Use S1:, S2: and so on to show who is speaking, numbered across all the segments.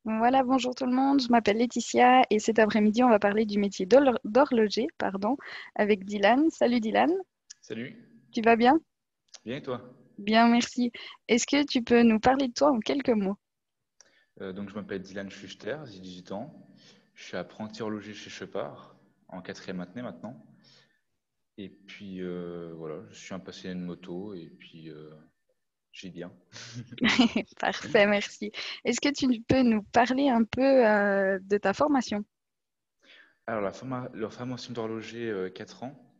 S1: Voilà, bonjour tout le monde, je m'appelle Laetitia et cet après-midi, on va parler du métier d'horloger, avec Dylan. Salut Dylan,
S2: Salut,
S1: tu vas bien?
S2: bien et toi?
S1: Bien, merci. Est-ce que tu peux nous parler de toi en quelques mots?
S2: Donc je m'appelle Dylan Schuster, j'ai 18 ans. Je suis apprenti horloger chez Chopard, en quatrième maintenance maintenant. Et puis voilà, je suis un passionné de moto et puis j'ai bien.
S1: Parfait, merci. Est-ce que tu peux nous parler un peu de ta formation?
S2: Alors la formation d'horloger 4 ans.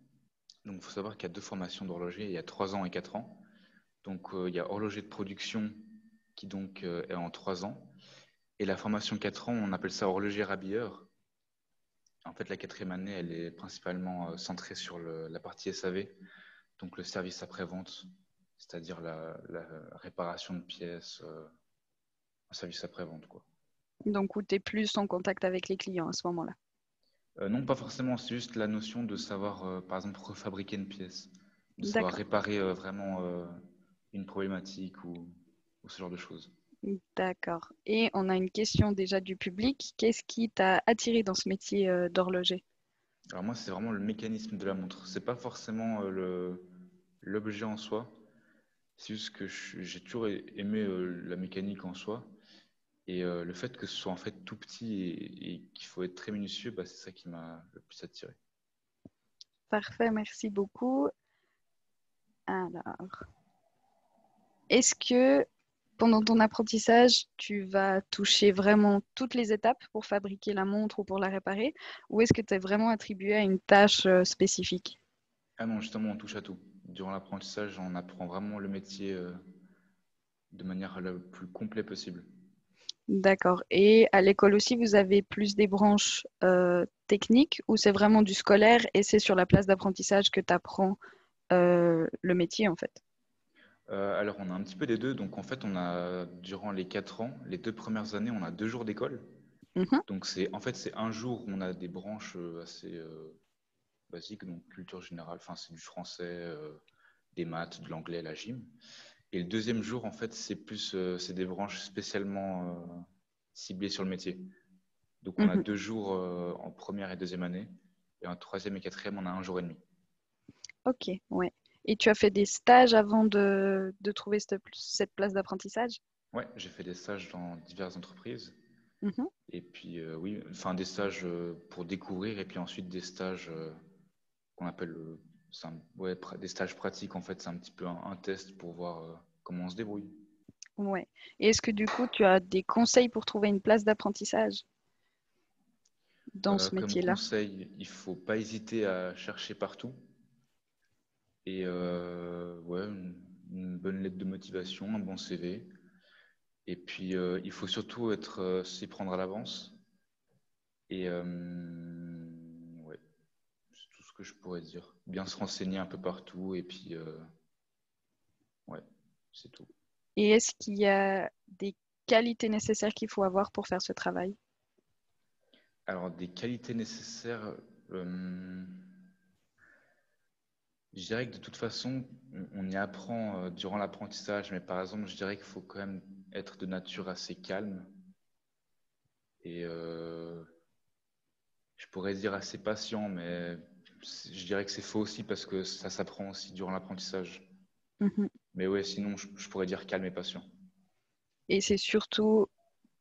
S2: Donc il faut savoir qu'il y a deux formations d'horloger, il y a 3 ans et 4 ans. Donc il y a horloger de production qui donc est en 3 ans. Et la formation 4 ans, on appelle ça horloger rabilleur. En fait, la quatrième année, elle est principalement centrée sur la partie SAV, donc le service après-vente, c'est-à-dire la réparation de pièces, un service après-vente, quoi.
S1: Donc, où tu es plus en contact avec les clients à ce moment-là.
S2: Non, pas forcément, c'est juste la notion de savoir, par exemple, refabriquer une pièce, de savoir
S1: D'accord,
S2: réparer vraiment une problématique ou ce genre de choses.
S1: d'accord. Et on a une question déjà du public. Qu'est-ce qui t'a attiré dans ce métier d'horloger?
S2: Alors moi, c'est vraiment le mécanisme de la montre. C'est pas forcément l'objet en soi. C'est juste que j'ai toujours aimé la mécanique en soi. Et le fait que ce soit en fait tout petit et qu'il faut être très minutieux, bah, c'est ça qui m'a le plus attiré.
S1: Parfait, merci beaucoup. Alors, est-ce que pendant ton apprentissage, tu vas toucher vraiment toutes les étapes pour fabriquer la montre ou pour la réparer, ou est-ce que tu es vraiment attribué à une tâche spécifique?
S2: Ah non, justement, on touche à tout. Durant l'apprentissage, on apprend vraiment le métier de manière la plus complète possible.
S1: D'accord. Et à l'école aussi, vous avez plus des branches techniques ou c'est vraiment du scolaire et c'est sur la place d'apprentissage que tu apprends le métier en fait?
S2: Alors, on a un petit peu des deux. Donc, en fait, on a, durant les 4 ans, les 2 premières années, on a 2 jours d'école.
S1: Mhm,
S2: Donc, c'est un jour où on a des branches assez basiques, donc culture générale, enfin, c'est du français, des maths, de l'anglais, la gym. Et le deuxième jour, en fait, c'est des branches spécialement ciblées sur le métier. Donc, on a
S1: mhm.
S2: 2 jours en première et deuxième année, et en troisième et quatrième, on a un jour et demi.
S1: Ok, ouais. Et tu as fait des stages avant de trouver cette place d'apprentissage?
S2: Ouais, j'ai fait des stages dans diverses entreprises.
S1: Mhm.
S2: Et puis, oui, enfin, des stages pour découvrir, et puis ensuite des stages qu'on appelle ouais, des stages pratiques. En fait, c'est un petit peu un test pour voir comment on se débrouille.
S1: Ouais. Et est-ce que du coup, tu as des conseils pour trouver une place d'apprentissage dans ce
S2: Comme
S1: métier-là?
S2: conseil, il faut pas hésiter à chercher partout. Et ouais, une bonne lettre de motivation, un bon CV. Et puis, il faut surtout s'y prendre à l'avance. Et ouais, c'est tout ce que je pourrais dire. Bien se renseigner un peu partout. Et puis, ouais, c'est tout.
S1: Et est-ce qu'il y a des qualités nécessaires qu'il faut avoir pour faire ce travail?
S2: Alors, des qualités nécessaires, euh, je dirais que de toute façon, on y apprend durant l'apprentissage. Mais par exemple, je dirais qu'il faut quand même être de nature assez calme. Et je pourrais dire assez patient, mais je dirais que c'est faux aussi parce que ça s'apprend aussi durant l'apprentissage.
S1: Mhm.
S2: Mais ouais, sinon, je pourrais dire calme et patient.
S1: Et c'est surtout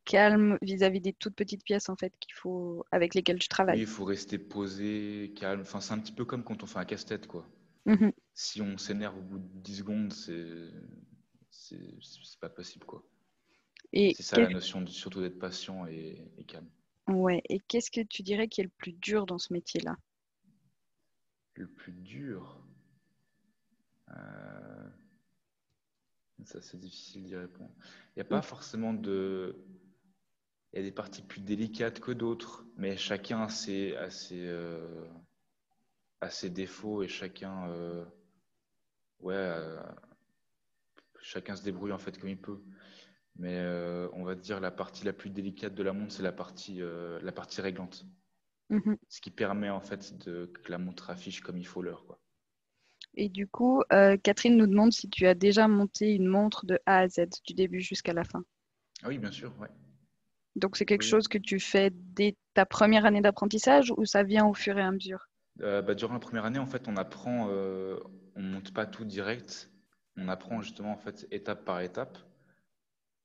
S1: calme vis-à-vis des toutes petites pièces en fait avec lesquelles tu
S2: Oui,
S1: travailles.
S2: il faut rester posé, calme. Enfin, c'est un petit peu comme quand on fait un casse-tête, quoi.
S1: Mhm.
S2: Si on s'énerve au bout de 10 secondes, c'est pas possible, quoi.
S1: Et
S2: C'est ça la notion surtout d'être patient et calme.
S1: ouais. Et qu'est-ce que tu dirais qui est le plus dur dans ce métier-là?
S2: Le plus dur, euh, ça c'est difficile d'y répondre. Il n'y a pas forcément de. Il y a des parties plus délicates que d'autres, mais chacun a ses défauts et ouais, chacun se débrouille en fait comme il peut. Mais on va dire la partie la plus délicate de la montre, c'est la partie réglante.
S1: Mhm.
S2: Ce qui permet en fait que la montre affiche comme il faut l'heure, quoi.
S1: Et du coup, Catherine nous demande si tu as déjà monté une montre de A à Z, du début jusqu'à la fin.
S2: Ah oui, bien sûr, ouais.
S1: Donc, c'est quelque
S2: Oui.
S1: chose que tu fais dès ta première année d'apprentissage ou ça vient au fur et à mesure?
S2: Durant la première année, en fait, on apprend, on monte pas tout direct. On apprend justement en fait étape par étape.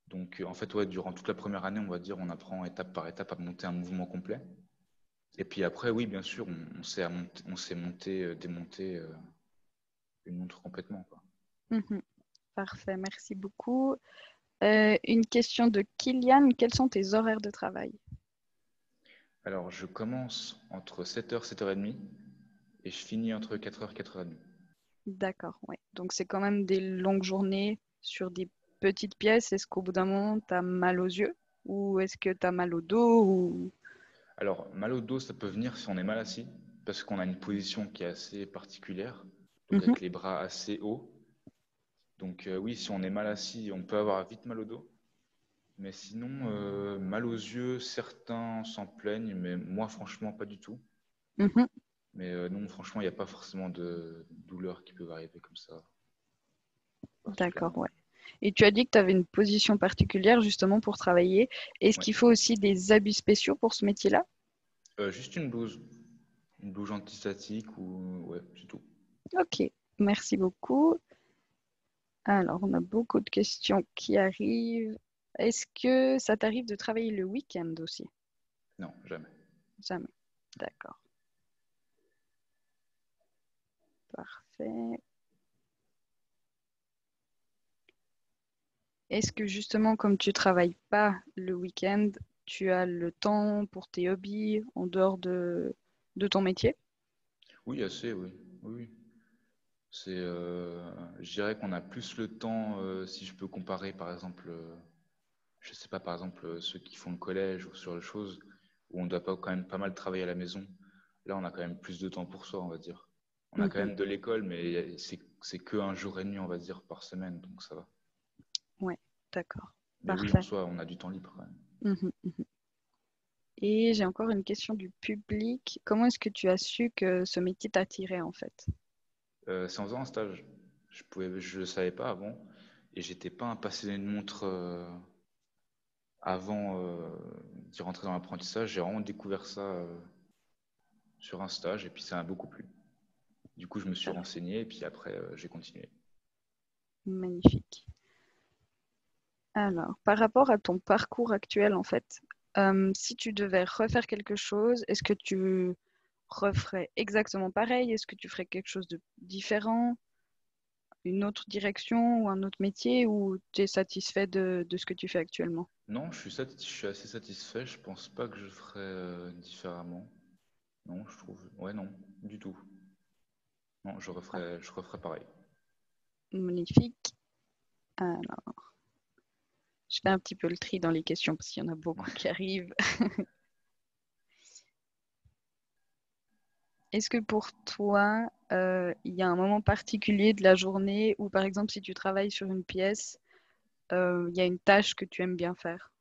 S2: Donc, en fait, ouais, durant toute la première année, on va dire, on apprend étape par étape à monter un mouvement complet. Et puis après, oui, bien sûr, on sait monter, démonter une montre complètement, quoi.
S1: Mhm. Parfait, merci beaucoup. Une question de Kylian, quels sont tes horaires de travail?
S2: Alors, je commence entre 7h, 7h30 et je finis entre 4h, 4h30.
S1: D'accord, ouais. Donc c'est quand même des longues journées sur des petites pièces. Est-ce qu'au bout d'un moment, tu as mal aux yeux? Ou est-ce que tu as mal au dos? Ou...
S2: Alors, mal au dos, ça peut venir si on est mal assis, parce qu'on a une position qui est assez particulière, donc
S1: Mhm,
S2: avec les bras assez hauts. Donc, oui, si on est mal assis, on peut avoir vite mal au dos. Mais sinon, mal aux yeux, certains s'en plaignent, mais moi, franchement, pas du tout.
S1: mhm.
S2: Mais non, franchement, il n'y a pas forcément de douleur qui peuvent arriver comme ça,
S1: D'accord,
S2: particulièrement.
S1: ouais. Et tu as dit que tu avais une position particulière justement pour travailler. Est-ce
S2: Ouais.
S1: qu'il faut aussi des habits spéciaux pour ce métier-là?
S2: Juste une blouse antistatique ou ouais, c'est tout.
S1: Ok, merci beaucoup. Alors, on a beaucoup de questions qui arrivent. Est-ce que ça t'arrive de travailler le week-end aussi?
S2: Non, jamais.
S1: Jamais. D'accord, parfait. Est-ce que justement, comme tu travailles pas le week-end, tu as le temps pour tes hobbies en dehors de ton métier?
S2: Oui, assez, oui. Oui, oui. Je dirais qu'on a plus le temps, si je peux comparer, par exemple, je sais pas, par exemple, ceux qui font le collège ou sur les choses où on doit pas quand même pas mal travailler à la maison. Là, on a quand même plus de temps pour soi, on va dire. On a quand
S1: Mhm.
S2: même de l'école, mais c'est que un jour et demi, on va dire, par semaine, donc ça va.
S1: Ouais, d'accord.
S2: Mais oui, en
S1: Parfait.
S2: soi, on a du temps libre quand même.
S1: Mhm. Et j'ai encore une question du public. Comment est-ce que tu as su que ce métier t'attirait en fait?
S2: C'est en faisant un stage. Je le savais pas avant, et j'étais pas un passionné de montre avant d'y rentrer dans l'apprentissage. J'ai vraiment découvert ça sur un stage, et puis ça m'a beaucoup plu. Du coup, je me suis
S1: Parfait.
S2: renseigné, et puis après, j'ai continué.
S1: Magnifique. Alors, par rapport à ton parcours actuel en fait, si tu devais refaire quelque chose, est-ce que tu referais exactement pareil? Est-ce que tu ferais quelque chose de différent? Une autre direction ou un autre métier ou tu es satisfait de ce que tu fais actuellement?
S2: Non, je suis assez satisfait. Je pense pas que je ferais différemment. Non, je trouve. Ouais, non, du tout. Non,
S1: Ah,
S2: je referais pareil.
S1: magnifique. Alors, je fais un petit peu le tri dans les questions parce qu'il y en a beaucoup qui arrivent. Est-ce que pour toi, il y a un moment particulier de la journée où, par exemple, si tu travailles sur une pièce, il y a une tâche que tu aimes bien faire?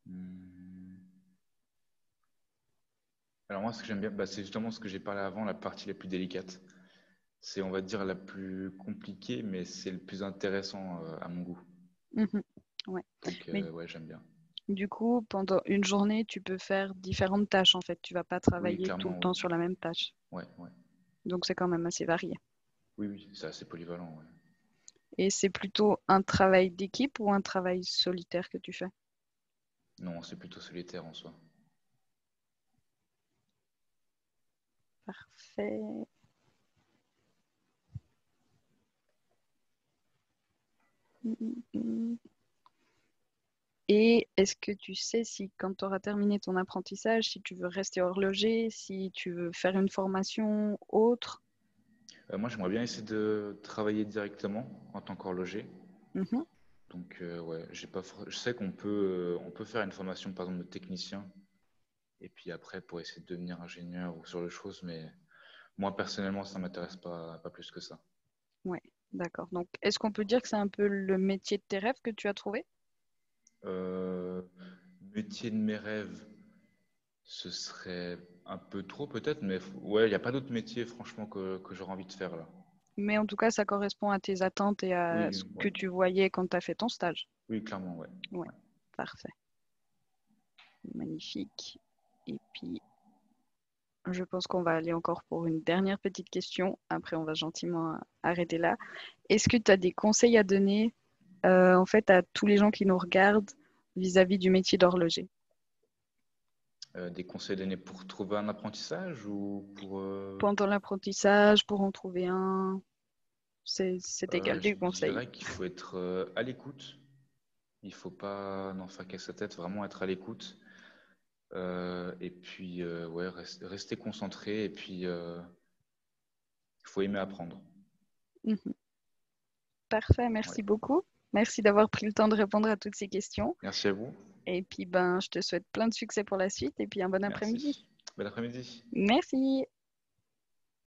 S2: Hmm. Alors moi, ce que j'aime bien, bah, c'est justement ce que j'ai parlé avant, la partie la plus délicate. C'est, on va dire, la plus compliquée, mais c'est le plus intéressant à mon goût.
S1: Mhm. Ouais.
S2: Donc,
S1: Mais
S2: ouais, j'aime bien.
S1: du coup, pendant une journée, tu peux faire différentes tâches en fait. Tu vas pas
S2: Oui,
S1: travailler tout le
S2: clairement,
S1: temps
S2: oui.
S1: sur la même tâche.
S2: Ouais, ouais.
S1: Donc c'est quand même assez varié.
S2: Oui, oui, c'est assez polyvalent, ouais.
S1: Et c'est plutôt un travail d'équipe ou un travail solitaire que tu fais?
S2: Non, c'est plutôt solitaire en soi.
S1: Parfait. Et est-ce que tu sais si quand tu auras terminé ton apprentissage, si tu veux rester horloger, si tu veux faire une formation autre?
S2: Moi, j'aimerais bien essayer de travailler directement en tant qu'horloger.
S1: Mhm.
S2: Donc, ouais, je sais on peut faire une formation, par exemple, de technicien, et puis après, pour essayer de devenir ingénieur ou sur les choses, mais moi, personnellement, ça m'intéresse pas plus que ça.
S1: Ouais, d'accord. Donc, est-ce qu'on peut dire que c'est un peu le métier de tes rêves que tu as trouvé?
S2: Euh, Métier de mes rêves, ce serait un peu trop peut-être, mais ouais, il n'y a pas d'autre métier, franchement, que j'aurais envie de faire là.
S1: Mais en tout cas, ça correspond à tes attentes et à
S2: Oui,
S1: ce que
S2: ouais.
S1: tu voyais quand tu as fait ton stage.
S2: Oui, clairement, ouais.
S1: Ouais,
S2: Ouais.
S1: parfait. Magnifique. Et puis, je pense qu'on va aller encore pour une dernière petite question. Après, on va gentiment arrêter là. Est-ce que tu as des conseils à donner en fait à tous les gens qui nous regardent vis-à-vis du métier d'horloger?
S2: Des conseils donnés pour trouver un apprentissage ou pour...
S1: Pendant l'apprentissage, pour en trouver un, c'est égal
S2: Je
S1: des conseils.
S2: dirais qu'il faut être à l'écoute. Il faut pas n'en faire qu'à sa tête, vraiment être à l'écoute. Et puis, ouais, rester concentré. Et puis, il faut aimer apprendre.
S1: Mhm. Parfait,
S2: Ouais.
S1: merci beaucoup. Merci d'avoir pris le temps de répondre à toutes ces questions.
S2: Merci à vous.
S1: Et puis, ben, je te souhaite plein de succès pour la suite et puis un bon après-midi.
S2: Merci. Bon après-midi.
S1: Merci.